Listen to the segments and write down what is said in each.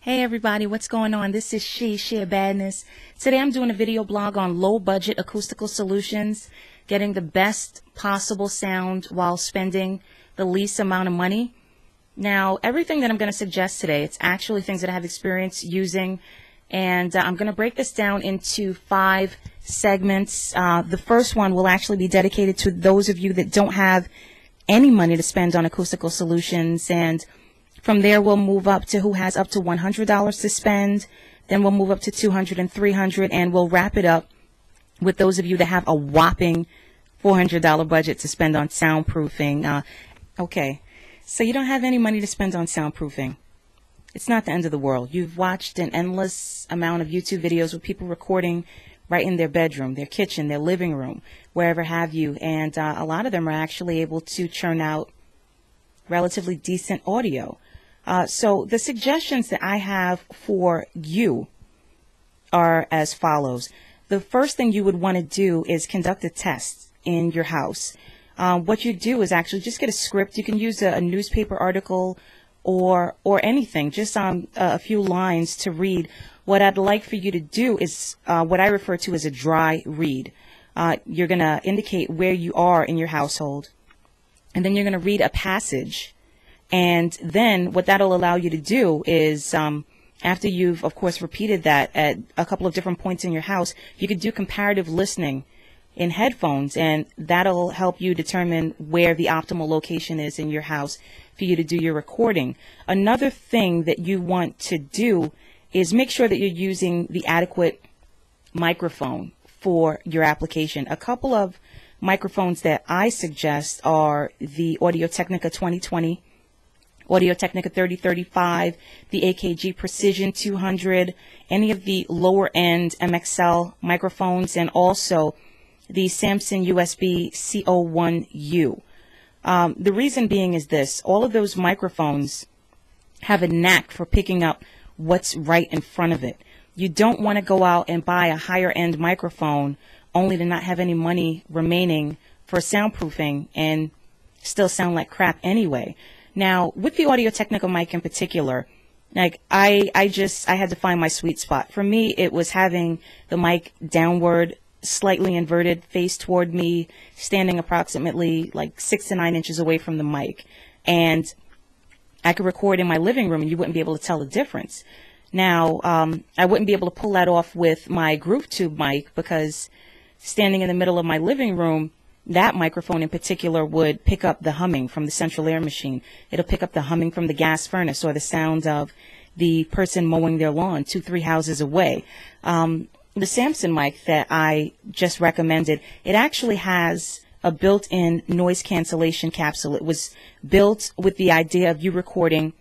Hey everybody, what's going on? This is Sheer Badness. Today I'm doing a video blog on low budget acoustical solutions, getting the best possible sound while spending the least amount of money. Now, everything that I'm going to suggest today, it's actually things that I have experience using, and I'm going to break this down into 5 segments. The first one will actually be dedicated to those of you that don't have any money to spend on acoustical solutions, and from there, we'll move up to who has up to $100 to spend. Then we'll move up to $200 and $300, and we'll wrap it up with those of you that have a whopping $400 budget to spend on soundproofing. Okay, so you don't have any money to spend on soundproofing. It's not the end of the world. You've watched an endless amount of YouTube videos with people recording right in their bedroom, their kitchen, their living room, wherever have you, and a lot of them are actually able to churn out relatively decent audio. So the suggestions that I have for you are as follows. The first thing you would want to do is conduct a test in your house. What you do is actually just get a script. You can use a newspaper article or anything, just a few lines to read. What I'd like for you to do is what I refer to as a dry read. You're going to indicate where you are in your household, and then you're going to read a passage. And then what that'll allow you to do is, after you've, of course, repeated that at a couple of different points in your house, you could do comparative listening in headphones, and that'll help you determine where the optimal location is in your house for you to do your recording. Another thing that you want to do is make sure that you're using the adequate microphone for your application. A couple of microphones that I suggest are the Audio-Technica 2020, Audio-Technica 3035, the AKG Precision 200, any of the lower end MXL microphones, and also the Samson USB CO1U. The reason being is this: all of those microphones have a knack for picking up what's right in front of it. You don't want to go out and buy a higher end microphone only to not have any money remaining for soundproofing and still sound like crap anyway. Now, with the Audio-Technica mic in particular, like I had to find my sweet spot. For me, it was having the mic downward, slightly inverted, face toward me, standing approximately like 6 to 9 inches away from the mic. And I could record in my living room and you wouldn't be able to tell the difference. Now, I wouldn't be able to pull that off with my Groove Tube mic, because standing in the middle of my living room, that microphone in particular would pick up the humming from the central air machine. It'll pick up the humming from the gas furnace, or the sound of the person mowing their lawn 2-3 houses away. The Samson mic that I just recommended, it actually has a built-in noise cancellation capsule. It was built with the idea of you recording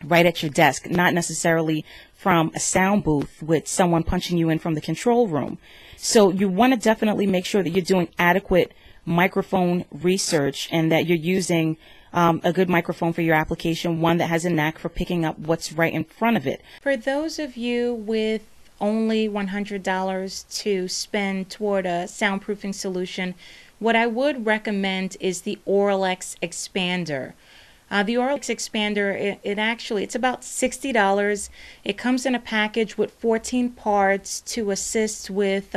right at your desk, not necessarily from a sound booth with someone punching you in from the control room. So you want to definitely make sure that you're doing adequate microphone research and that you're using a good microphone for your application, one that has a knack for picking up what's right in front of it. For those of you with only $100 to spend toward a soundproofing solution, what I would recommend is the Auralex X-pander. The Auralex X-pander, it's about $60. It comes in a package with 14 parts to assist with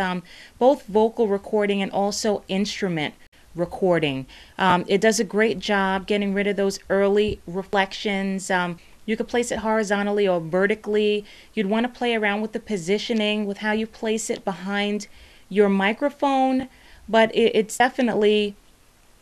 both vocal recording and also instrument recording. It does a great job getting rid of those early reflections. You could place it horizontally or vertically. You'd want to play around with the positioning, with how you place it behind your microphone, but it's definitely,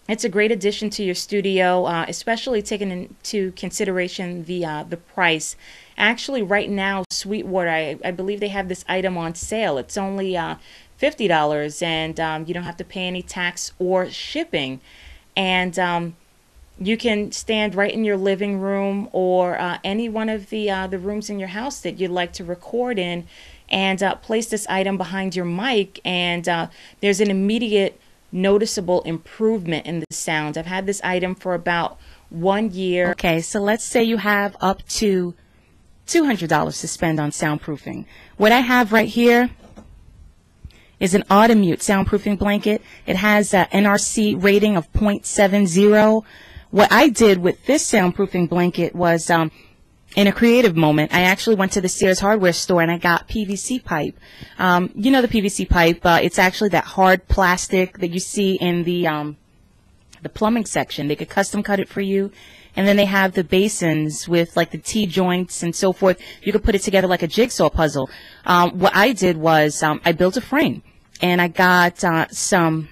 it's a great addition to your studio, especially taking into consideration the price. Actually, right now, Sweetwater, I believe they have this item on sale. It's only $50, and you don't have to pay any tax or shipping. And you can stand right in your living room or any one of the rooms in your house that you'd like to record in, and place this item behind your mic, and there's an immediate noticeable improvement in the sound. I've had this item for about 1 year. Okay, so let's say you have up to $200 to spend on soundproofing. What I have right here is an Audimute soundproofing blanket. It has an NRC rating of 0.70. What I did with this soundproofing blanket was in a creative moment, I actually went to the Sears hardware store and I got PVC pipe. You know the PVC pipe, it's actually that hard plastic that you see in the plumbing section. They could custom cut it for you. And then they have the basins with like the T-joints and so forth. You could put it together like a jigsaw puzzle. What I did was I built a frame and I got some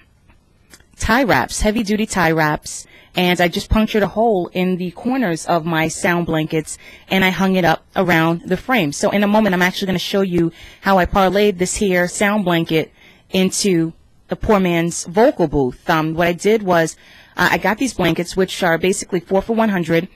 tie wraps, heavy-duty tie wraps, and I just punctured a hole in the corners of my sound blankets and I hung it up around the frame. So in a moment I'm actually going to show you how I parlayed this here sound blanket into the poor man's vocal booth. What I did was I got these blankets, which are basically 4 for $100,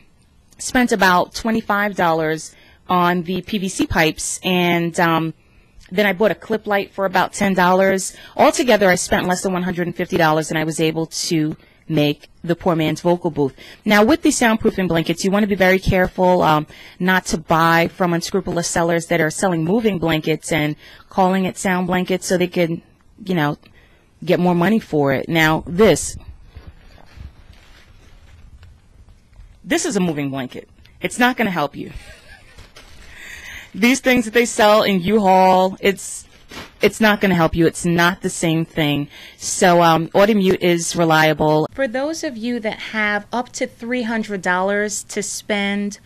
spent about $25 on the PVC pipes, and then I bought a clip light for about $10. Altogether, I spent less than $150, and I was able to make the poor man's vocal booth. Now, with these soundproofing blankets, you want to be very careful not to buy from unscrupulous sellers that are selling moving blankets and calling it sound blankets so they can, you know, get more money for it. Now, this is a moving blanket. It's not going to help you. These things that they sell in U-Haul, it's not going to help you. It's not the same thing. So Audimute is reliable. For those of you that have up to $300 to spend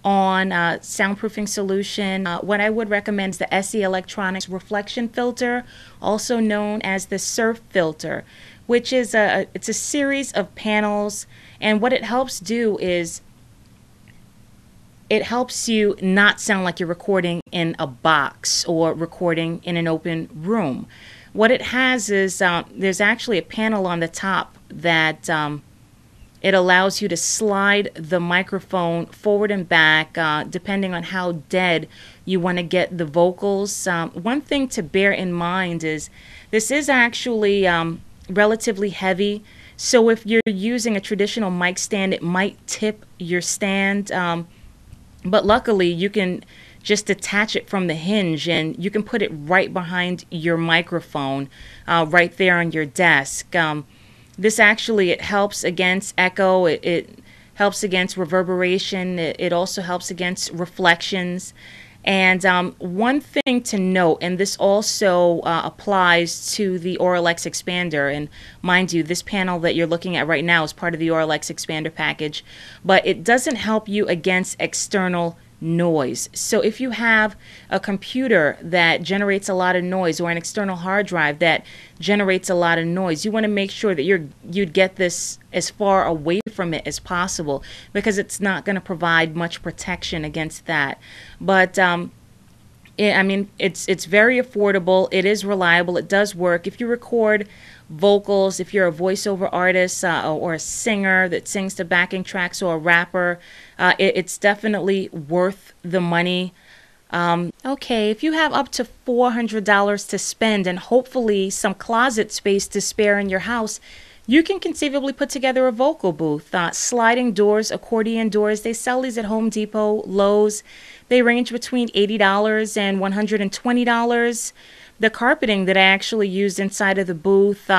on a soundproofing solution, what I would recommend is the SE Electronics Reflexion filter, also known as the Serf filter, which is it's a series of panels, and what it helps do is it helps you not sound like you're recording in a box or recording in an open room. What it has is there's actually a panel on the top that it allows you to slide the microphone forward and back depending on how dead you want to get the vocals. One thing to bear in mind is this is actually relatively heavy, so if you're using a traditional mic stand, it might tip your stand, but luckily you can just detach it from the hinge and you can put it right behind your microphone, right there on your desk. This actually, it helps against echo, it helps against reverberation, it also helps against reflections. And one thing to note, and this also applies to the Auralex X-pander, and mind you, this panel that you're looking at right now is part of the Auralex X-pander package, but it doesn't help you against external noise. So if you have a computer that generates a lot of noise or an external hard drive that generates a lot of noise, you want to make sure that you'd get this as far away from it as possible, because it's not going to provide much protection against that. But I mean, it's very affordable, it is reliable, it does work. If you record vocals, if you're a voiceover artist or a singer that sings to backing tracks, or a rapper, it's definitely worth the money. Okay, if you have up to $400 to spend and hopefully some closet space to spare in your house, you can conceivably put together a vocal booth. Sliding doors, accordion doors, they sell these at Home Depot, Lowe's. They range between $80 and $120. The carpeting that I actually used inside of the booth,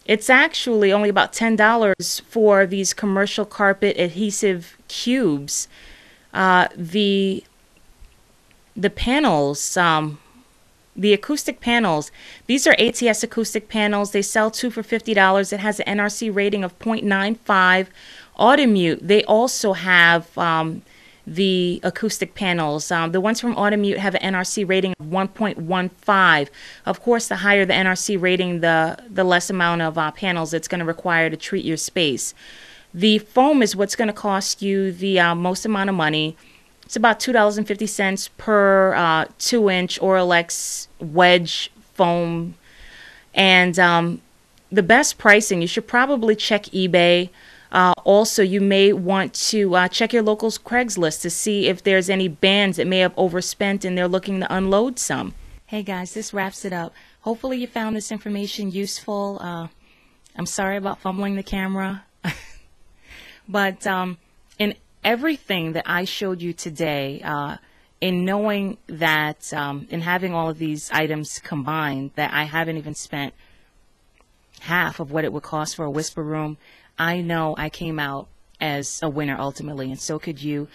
it's actually only about $10 for these commercial carpet adhesive cubes. The panels, the acoustic panels, these are ATS acoustic panels. They sell 2 for $50. It has an NRC rating of 0.95. Audimute, they also have the acoustic panels. The ones from Audimute have an NRC rating of 1.15. Of course, the higher the NRC rating, the less amount of panels it's going to require to treat your space. The foam is what's going to cost you the most amount of money. It's about $2.50 per 2-inch Auralex wedge foam. And the best pricing, you should probably check eBay. Also, you may want to check your local Craigslist to see if there's any bands that may have overspent and they're looking to unload some. Hey guys, this wraps it up. Hopefully you found this information useful. I'm sorry about fumbling the camera. But in everything that I showed you today, in knowing that, in having all of these items combined, that I haven't even spent half of what it would cost for a whisper room, I know I came out as a winner ultimately, and so could you.